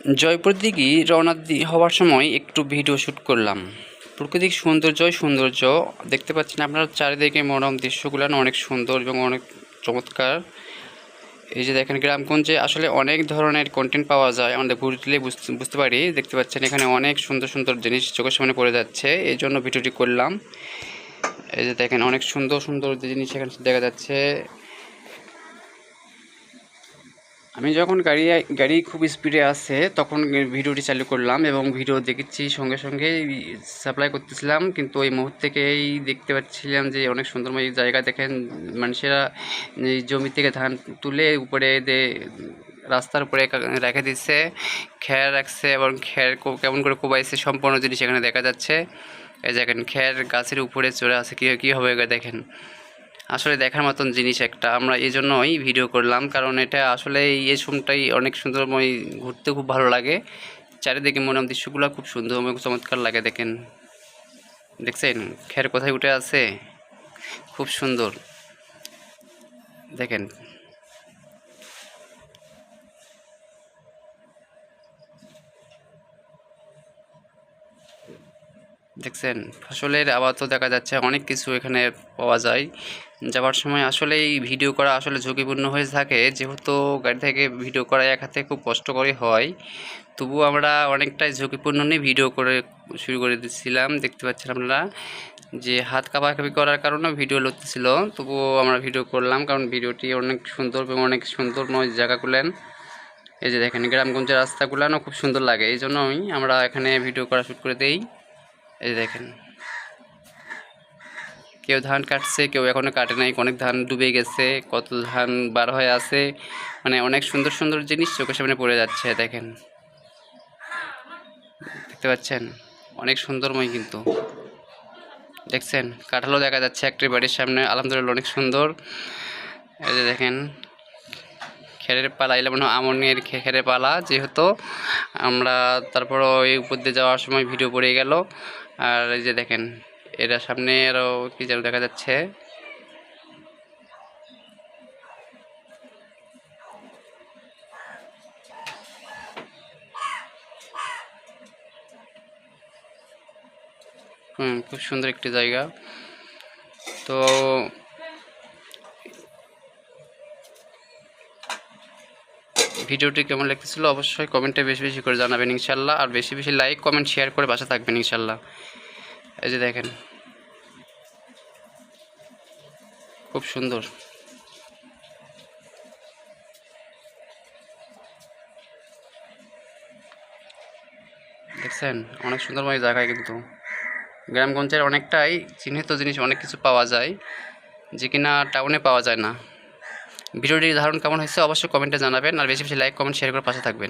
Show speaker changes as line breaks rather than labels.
জয়পুর দিকে রওনা হওয়ার সময় একটু ভিডিও শ্যুট করলাম। প্রাকৃতিক সৌন্দর্য দেখতে পাচ্ছেন আপনারা, চারিদিকে মনোরম দৃশ্যগুলো অনেক সুন্দর এবং অনেক চমৎকার। এই যে দেখেন, গ্রামগঞ্জে আসলে অনেক ধরনের কন্টেন্ট পাওয়া যায়, আমাদের ঘুরলে বুঝতে পারি। দেখতে পাচ্ছেন এখানে অনেক সুন্দর সুন্দর জিনিস চোখের সামনে পড়ে যাচ্ছে, এই জন্য ভিডিওটি করলাম। এই যে দেখেন, অনেক সুন্দর সুন্দর জিনিস এখানে দেখা যাচ্ছে। আমি যখন গাড়ি খুব স্পিডে আছে তখন ভিডিওটি চালু করলাম এবং ভিডিও দেখেছি, সঙ্গে সঙ্গে সাপ্লাই করতেছিলাম। কিন্তু ওই মুহূর্তেই দেখতে পাচ্ছিলাম যে অনেক সুন্দরময় জায়গা। দেখেন, মানুষেরা জমি থেকে ধান তুলে উপরে রাস্তার উপরে রেখে দিচ্ছে, খ্যার রাখছে এবং খ্যার কেমন করে কোবাইছে সম্পূর্ণ জিনিস এখানে দেখা যাচ্ছে। এই দেখেন, খ্যার গাছের উপরে চড়ে আছে, কী হবে দেখেন। আসলে দেখার মতন জিনিস একটা, আমরা এই জন্যই ভিডিও করলাম, কারণ এটা আসলে এই সময়টাই অনেক সুন্দরময়, ঘুরতে খুব ভালো লাগে। চারিদিকে মনোরম দৃশ্যগুলো খুব সুন্দর এবং চমৎকার লাগে। দেখছেন খের কোথায় উঠে আছে, খুব সুন্দর। দেখেন, দেখছেন ফসলের আবাদ তো দেখা যাচ্ছে, অনেক কিছু এখানে পাওয়া যায়। যাওয়ার সময় আসলে এই ভিডিও করা আসলে ঝুঁকিপূর্ণ হয়ে থাকে, যেহেতু গাড়ি থেকে ভিডিও করা এক হাতে খুব কষ্টকরই হয়। তবুও আমরা অনেকটাই ঝুঁকিপূর্ণ নিয়ে ভিডিও শুরু করে দিচ্ছিলাম। দেখতে পাচ্ছেন আপনারা যে হাত কাঁপাকাঁপি করার কারণে ভিডিও লড়তেছিল, তবুও আমরা ভিডিও করলাম, কারণ ভিডিওটি অনেক সুন্দর এবং অনেক সুন্দরময় জায়গাগুলেন। এই যে দেখেন, গ্রামগঞ্জের রাস্তাগুলানো খুব সুন্দর লাগে, এই জন্যই আমরা এখানে ভিডিও করা শুট করে দেই। এই দেখেন, কেউ ধান কাটছে, কেউ এখনও কাটে নাই, অনেক ধান ডুবে গেছে, কত ধান বার হয়ে আছে। মানে অনেক সুন্দর সুন্দর জিনিস চোখের সামনে পড়ে যাচ্ছে। দেখেন, দেখতে পাচ্ছেন অনেক সুন্দরময় কিন্তু। দেখছেন, কাঁঠালও দেখা যাচ্ছে একটি বাড়ির সামনে, আলহামদুলিল্লাহ অনেক সুন্দর। এই যে দেখেন, খেরের পালা, এলে মনে হয় আমনের খেরের পালা, যেহেতু আমরা তারপরও এই উপর দিয়ে যাওয়ার সময় ভিডিও পড়ে গেল। আর এই যে দেখেন, এরা সামনে আরও কি যেন দেখা যাচ্ছে। খুব সুন্দর একটি জায়গা। তো ভিডিওটি কেমন লাগতেছিল অবশ্যই কমেন্টে বেশি বেশি করে জানাবেন ইনশাল্লাহ, আর বেশি বেশি লাইক কমেন্ট শেয়ার করে পাশে থাকবেন ইনশাল্লাহ। এই যে দেখেন, খুব সুন্দর। দেখছেন, অনেক সুন্দরময় জায়গায় কিন্তু গ্রামগঞ্জের অনেকটাই চিহ্নিত জিনিস, অনেক কিছু পাওয়া যায় যে কিনা টাউনে পাওয়া যায় না। ভিডিওটির ধারণ কেমন হয়েছে অবশ্যই কমেন্টে জানাবেন, আর বেশি বেশি লাইক কমেন্ট শেয়ার করে পাশে থাকবেন।